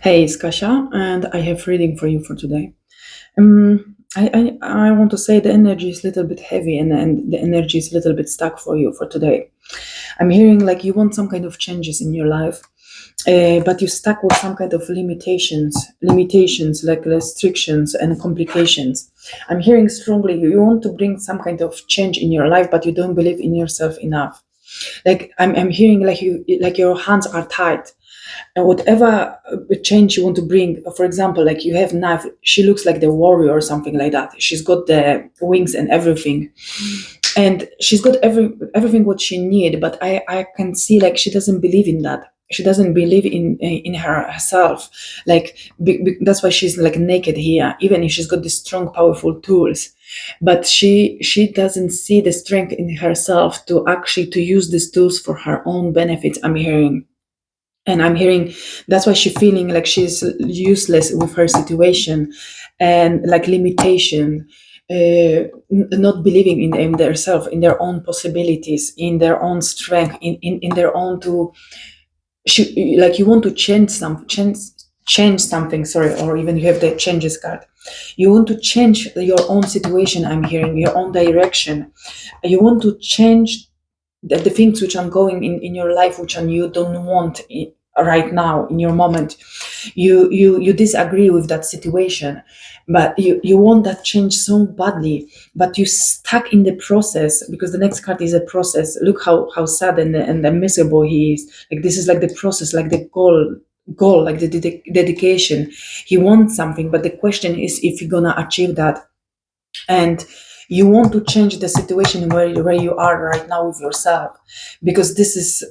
Hey, it's Kasia, and I have reading for you for today. I want to say the energy is a little bit heavy and the energy is a little bit stuck for you for today. I'm hearing like you want some kind of changes in your life, but you're stuck with some kind of limitations like restrictions and complications. I'm hearing strongly you want to bring some kind of change in your life, but you don't believe in yourself enough. Like I'm hearing like your hands are tied and whatever change you want to bring, for example, like you have knife, she looks like the warrior or something like that. She's got the wings and everything, and she's got everything what she need, but I can see like she doesn't believe in that. She doesn't believe in herself. Like that's why she's like naked here, even if she's got these strong powerful tools, but she doesn't see the strength in herself to actually to use these tools for her own benefits. I'm hearing that's why she's feeling like she's useless with her situation and like limitation, not believing in themselves, in their own possibilities, in their own strength, in their own to like you want to change something, sorry, or even you have the changes card. You want to change your own situation. I'm hearing your own direction. You want to change the things which are going in your life, which are you don't want right now in your moment. You disagree with that situation, but you want that change so badly, but you stuck in the process because the next card is a process. Look how sad and miserable he is. Like this is like the process, like the goal, like the dedication. He wants something, but the question is if you're gonna achieve that. And you want to change the situation where you are right now with yourself, because this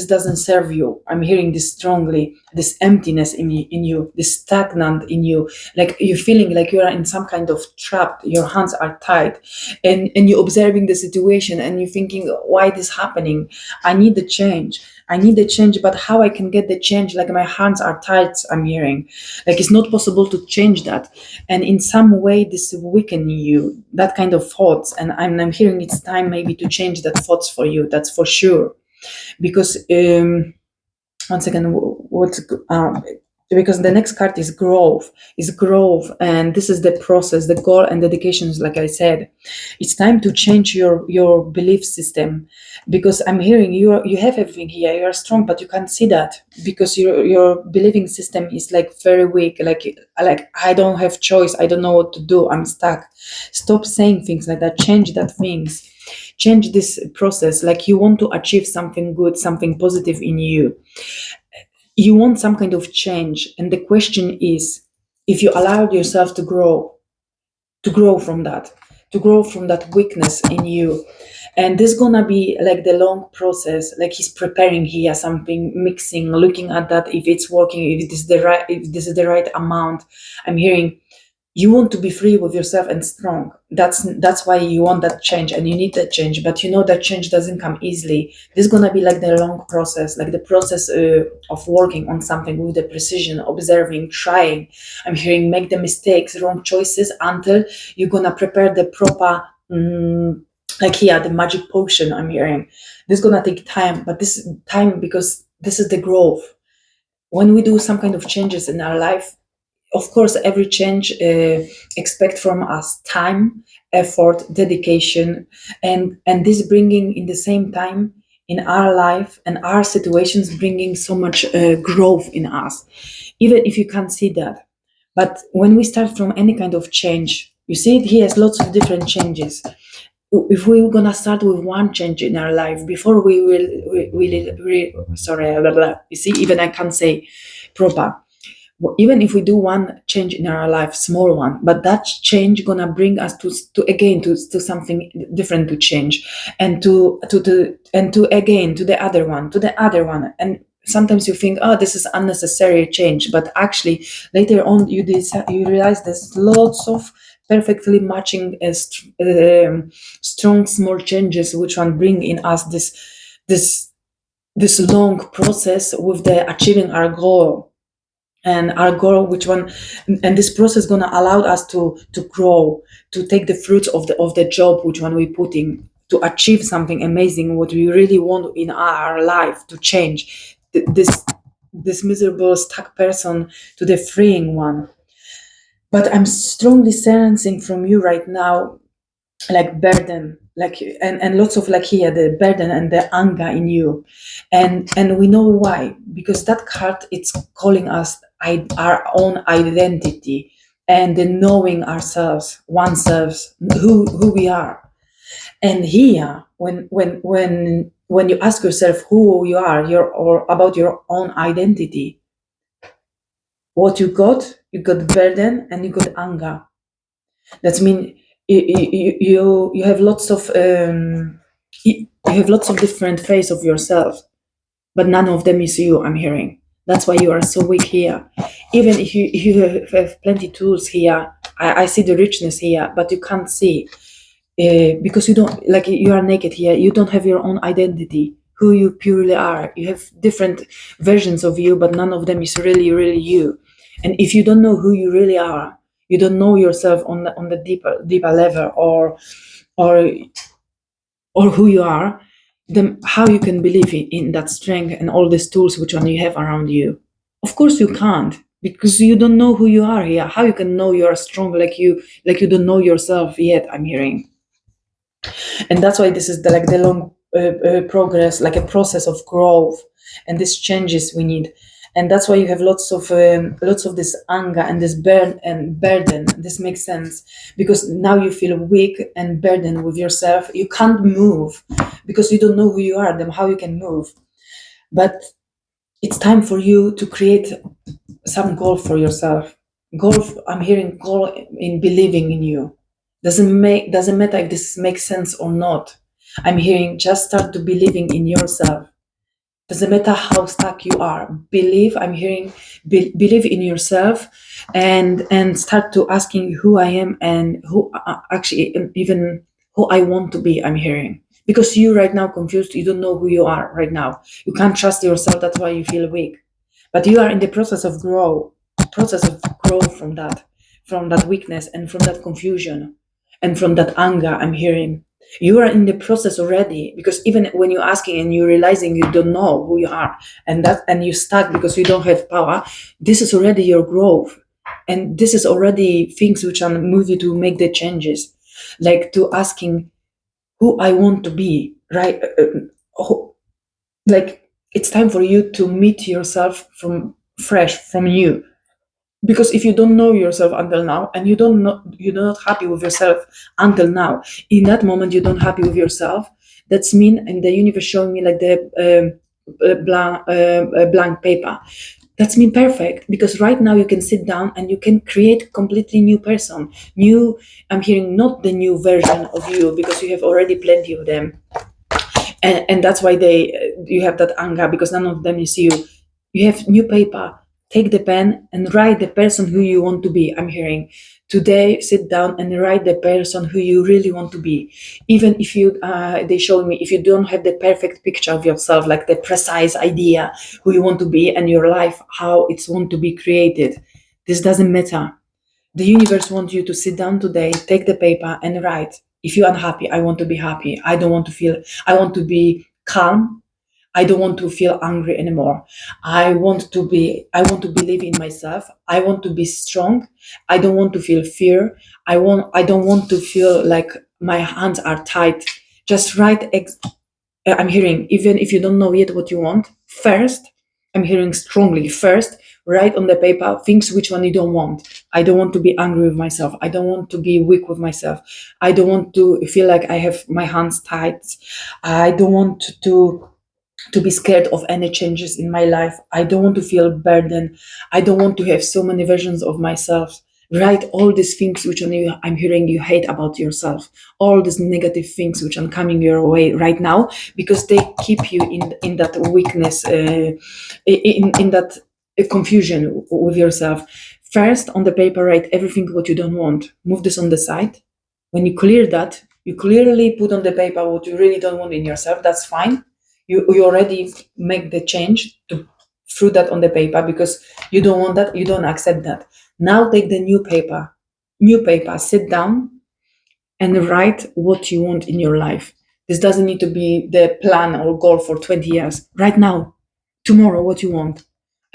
doesn't serve you. I'm hearing this strongly, this emptiness in you, this stagnant in you, like you're feeling like you are in some kind of trap, your hands are tied, and you're observing the situation and you're thinking, why this happening? I need the change, but how I can get the change? Like my hands are tied, I'm hearing. Like it's not possible to change that, and in some way this weaken you, that kind of thoughts. And I'm hearing it's time maybe to change that thoughts for you, that's for sure. Because once again, what's because the next card is growth, and this is the process, the goal and dedications. Like I said, it's time to change your belief system, because I'm hearing you have everything here, you are strong, but you can't see that because your believing system is like very weak. Like I don't have choice, I don't know what to do, I'm stuck. Stop saying things like that, change that things, change this process. Like you want to achieve something good, something positive in you, you want some kind of change, and the question is if you allowed yourself to grow from that, to grow from that weakness in you. And this gonna be like the long process, like he's preparing here something, mixing, looking at that, if it's working, if this is the right amount. I'm hearing you want to be free with yourself and strong. That's why you want that change and you need that change, but you know that change doesn't come easily. This is going to be like the long process, like the process of working on something with the precision, observing, trying. I'm hearing make the mistakes, wrong choices, until you're going to prepare the proper like here the magic potion. I'm hearing this is going to take time, but this is time because this is the growth. When we do some kind of changes in our life, of course every change expect from us time, effort, dedication, and this bringing in the same time in our life and our situations, bringing so much growth in us, even if you can't see that. But when we start from any kind of change, you see he has lots of different changes. If we're gonna start with one change in our life before sorry, blah, blah. You see, even I can't say proper. Even if we do one change in our life, small one, but that change gonna bring us to something different, to change, and to again to the other one. And sometimes you think, oh, this is unnecessary change, but actually later on you realize there's lots of perfectly matching strong small changes which one bring in us this this long process with the achieving our goal. And our goal, which one, and this process gonna allow us to grow, to take the fruits of the job which one we put in, to achieve something amazing what we really want in our life, to change this this miserable stuck person to the freeing one. But I'm strongly sensing from you right now, like burden, like, and lots of, like, here, the burden and the anger in you. And we know why, because that card, it's calling us our own identity, and the knowing ourselves, oneself, who we are. And here, when you ask yourself who you are, or about your own identity, what you got burden and you got anger. That means you have lots of you have lots of different face of yourself, but none of them is you. I'm hearing. That's why you are so weak here. Even if you have plenty tools here, I see the richness here, but you can't see, because you don't, like, you are naked here. You don't have your own identity, who you purely are. You have different versions of you, but none of them is really you. And if you don't know who you really are, you don't know yourself on the deeper level, or or who you are, then how you can believe in that strength and all these tools which one you have around you? Of course you can't, because you don't know who you are here. How you can know you are strong, like you don't know yourself yet? I'm hearing. And that's why this is the long progress, like a process of growth, and these changes we need. And that's why you have lots of this anger and this burden. This makes sense, because now you feel weak and burdened with yourself. You can't move because you don't know who you are. Then how you can move? But it's time for you to create some goal for yourself. Goal. I'm hearing goal in believing in you. Doesn't matter if this makes sense or not. I'm hearing just start to believing in yourself. Doesn't matter how stuck you are. Believe. I'm hearing believe in yourself, and start to asking who I am, and who actually even who I want to be. I'm hearing, because you right now confused. You don't know who you are right now. You can't trust yourself. That's why you feel weak. But you are in the process of growth from that weakness and from that confusion and from that anger. I'm hearing you are in the process already, because even when you're asking and you're realizing you don't know who you are, and you stuck because you don't have power, this is already your growth, and this is already things which are move you to make the changes, like to asking who I want to be, right? Like, it's time for you to meet yourself from fresh, from you. Because if you don't know yourself until now, and you're not happy with yourself until now, in that moment you're not happy with yourself. That's mean, and the universe showing me like the blank paper. That's mean perfect, because right now you can sit down and you can create completely new person, new. I'm hearing not the new version of you, because you have already plenty of them, and that's why you have that anger, because none of them is you. You have new paper. Take the pen and write the person who you want to be. I'm hearing today. Sit down and write the person who you really want to be. Even if you, they show me, if you don't have the perfect picture of yourself, like the precise idea who you want to be and your life, how it's want to be created, this doesn't matter. The universe wants you to sit down today, take the paper and write. If you're unhappy, I want to be happy. I don't want to feel, I want to be calm. I don't want to feel angry anymore. I want to believe in myself. I want to be strong. I don't want to feel fear. I don't want to feel like my hands are tight. Just write I'm hearing, even if you don't know yet what you want, first, I'm hearing strongly, first, write on the paper things which one you don't want. I don't want to be angry with myself. I don't want to be weak with myself. I don't want to feel like I have my hands tight. I don't want to be scared of any changes in my life. I don't want to feel burdened. I don't want to have so many versions of myself. Write all these things which I'm hearing you hate about yourself, all these negative things which are coming your way right now, because they keep you in that weakness, in that confusion with yourself. First, on the paper, write everything what you don't want. Move this on the side. When you clear that, you clearly put on the paper what you really don't want in yourself. That's fine. You already make the change to through that on the paper, because you don't want that, you don't accept that. Now take the new paper, sit down and write what you want in your life. This doesn't need to be the plan or goal for 20 years. Right now, tomorrow, what you want.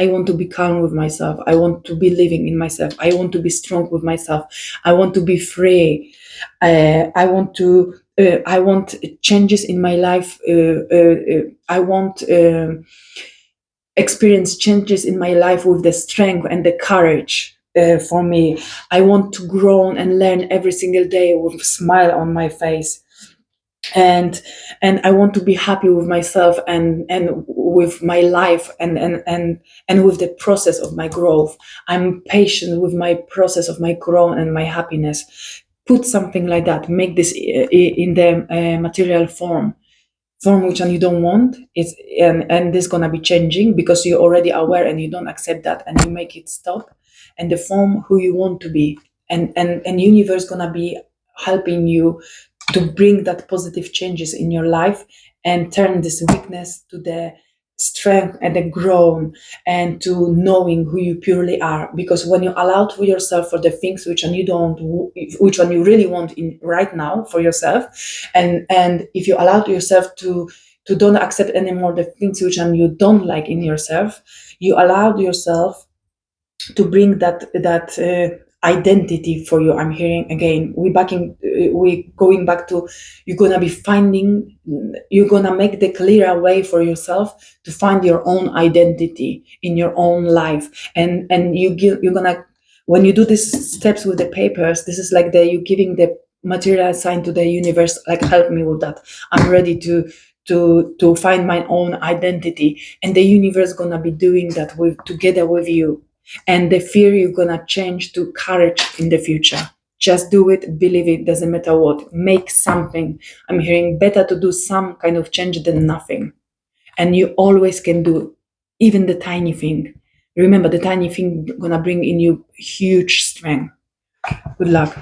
I want to be calm with myself. I want to be living in myself. I want to be strong with myself. I want to be free. I want changes in my life. I want experience changes in my life with the strength and the courage. For me, I want to grow and learn every single day with a smile on my face, and I want to be happy with myself and with my life and with the process of my growth. I'm patient with my process of my growth and my happiness. Put something like that, make this in the material form which one you don't want. It's and this gonna be changing because you're already aware and you don't accept that, and you make it stop, and the form who you want to be, and universe gonna be helping you to bring that positive changes in your life and turn this weakness to the strength and the growth, and to knowing who you purely are. Because when you allow to yourself for the things which one you don't, which one you really want in right now for yourself, and if you allow to yourself to don't accept anymore the things which one you don't like in yourself, you allow yourself to bring that identity for you. I'm hearing again, we going back to, you're gonna be finding, you're gonna make the clearer way for yourself to find your own identity in your own life, and you're gonna, when you do these steps with the papers, this is like you're giving the material sign to the universe, like, help me with that. I'm ready to find my own identity, and the universe gonna be doing that with together with you, and the fear you're gonna change to courage in the future. Just do it, believe it, doesn't matter what, make something. I'm hearing better to do some kind of change than nothing, and you always can do even the tiny thing. Remember, the tiny thing gonna bring in you huge strength. Good luck.